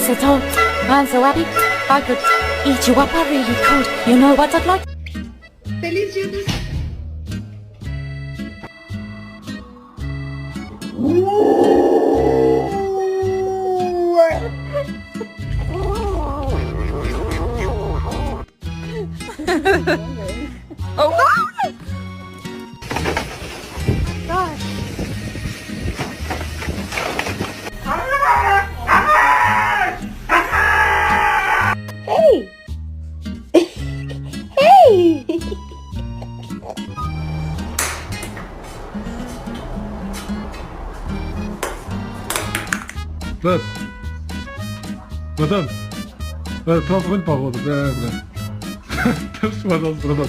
so tall and so happy. I could eat you up, I really could. You know what I'd like? Feliz Dia dos... Oh God! Gosh. Hey! Hey! Wat? Wat dan? Twaalf rondpagode. Dat is wat als dat.